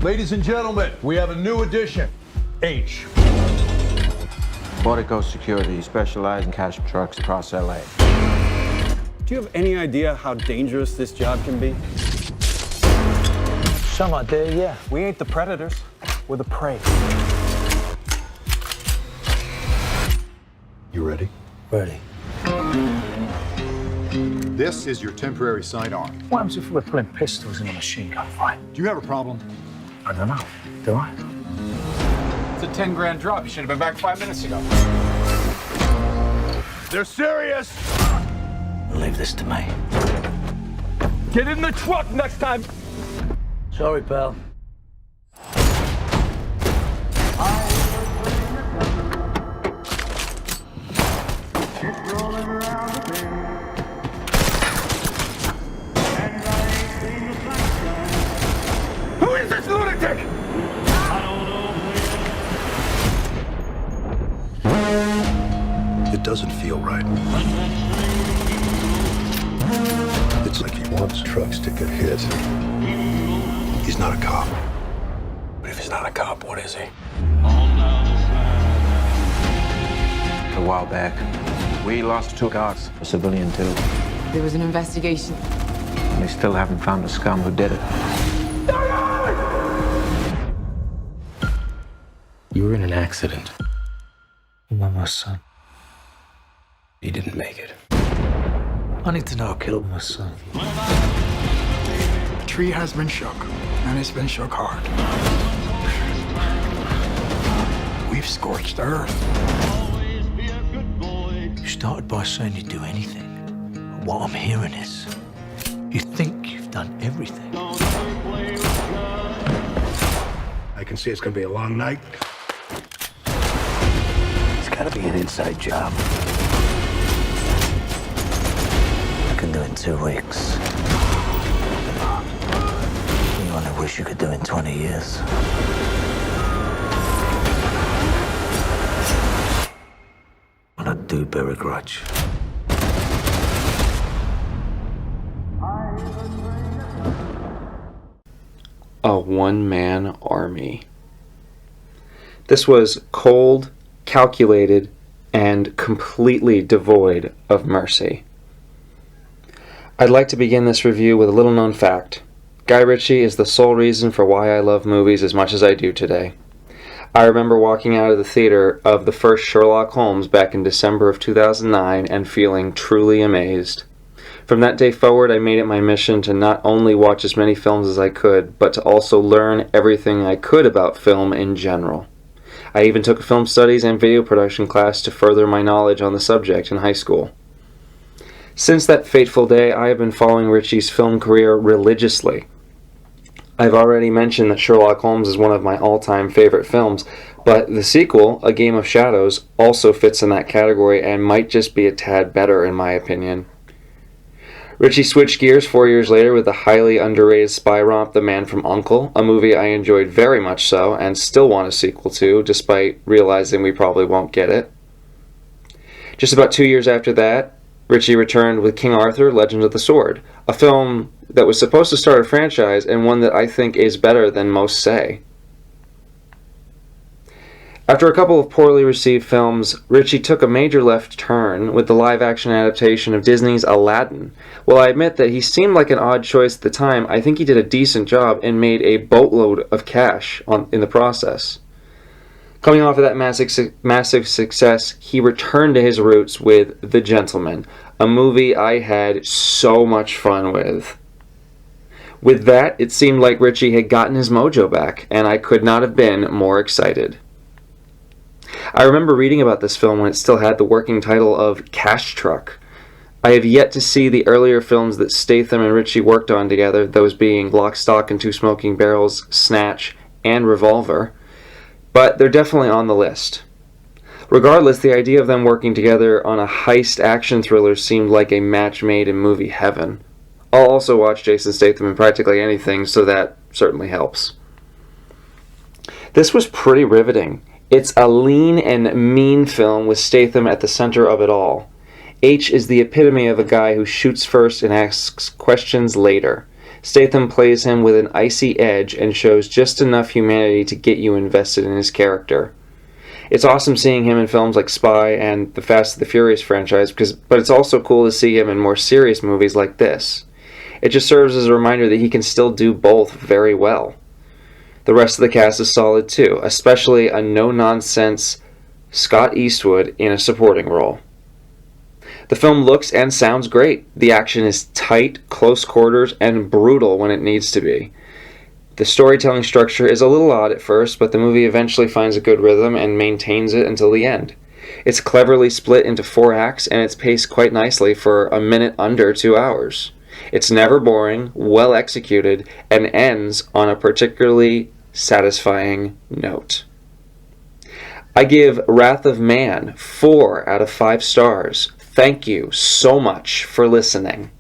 Ladies and gentlemen, we have a new addition. H. Portico Security specialize in cash trucks across LA. Do you have any idea how dangerous this job can be? Some out there, yeah. We ain't the predators. We're the prey. You ready? Ready. This is your temporary sidearm. What happens if we're putting pistols in a machine gun fight? Do you have a problem? I don't know. Do I? It's a 10 grand drop. You should have been back 5 minutes ago. They're serious! Leave this to me. Get in the truck next time! Sorry, pal. Who is this lunatic? It doesn't feel right. It's like he wants trucks to get hit. He's not a cop. But if he's not a cop, what is he? A while back, we lost 2 guards, a civilian too. There was an investigation. They still haven't found the scum who did it. You were in an accident. My son. He didn't make it. I need to know who killed my son. The tree has been shook, and it's been shook hard. We've scorched the earth. You started by saying you'd do anything. But what I'm hearing is, you think you've done everything. I can see it's gonna be a long night. It's gotta be an inside job. I can do it in 2 weeks. You only wish you could do it in 20 years. And I do bear a grudge. A one-man army. This was cold, calculated, and completely devoid of mercy. I'd like to begin this review with a little-known fact. Guy Ritchie is the sole reason for why I love movies as much as I do today. I remember walking out of the theater of the first Sherlock Holmes back in December of 2009 and feeling truly amazed. From that day forward, I made it my mission to not only watch as many films as I could, but to also learn everything I could about film in general. I even took a film studies and video production class to further my knowledge on the subject in high school. Since that fateful day, I have been following Ritchie's film career religiously. I've already mentioned that Sherlock Holmes is one of my all-time favorite films, but the sequel, A Game of Shadows, also fits in that category and might just be a tad better in my opinion. Ritchie switched gears 4 years later with the highly underrated spy romp The Man from U.N.C.L.E., a movie I enjoyed very much so and still want a sequel to, despite realizing we probably won't get it. Just about 2 years after that, Ritchie returned with King Arthur, Legend of the Sword, a film that was supposed to start a franchise and one that I think is better than most say. After a couple of poorly received films, Ritchie took a major left turn with the live-action adaptation of Disney's Aladdin. While I admit that he seemed like an odd choice at the time, I think he did a decent job and made a boatload of cash in the process. Coming off of that massive success, he returned to his roots with The Gentleman, a movie I had so much fun with. With that, it seemed like Ritchie had gotten his mojo back, and I could not have been more excited. I remember reading about this film when it still had the working title of Cash Truck. I have yet to see the earlier films that Statham and Ritchie worked on together, those being Lock, Stock, and Two Smoking Barrels, Snatch, and Revolver, but they're definitely on the list. Regardless, the idea of them working together on a heist action thriller seemed like a match made in movie heaven. I'll also watch Jason Statham in practically anything, so that certainly helps. This was pretty riveting. It's a lean and mean film with Statham at the center of it all. H is the epitome of a guy who shoots first and asks questions later. Statham plays him with an icy edge and shows just enough humanity to get you invested in his character. It's awesome seeing him in films like Spy and the Fast and the Furious franchise, but it's also cool to see him in more serious movies like this. It just serves as a reminder that he can still do both very well. The rest of the cast is solid too, especially a no-nonsense Scott Eastwood in a supporting role. The film looks and sounds great. The action is tight, close quarters, and brutal when it needs to be. The storytelling structure is a little odd at first, but the movie eventually finds a good rhythm and maintains it until the end. It's cleverly split into 4 acts, and it's paced quite nicely for a minute under 2 hours. It's never boring, well executed, and ends on a particularly satisfying note. I give Wrath of Man 4 out of 5 stars. Thank you so much for listening.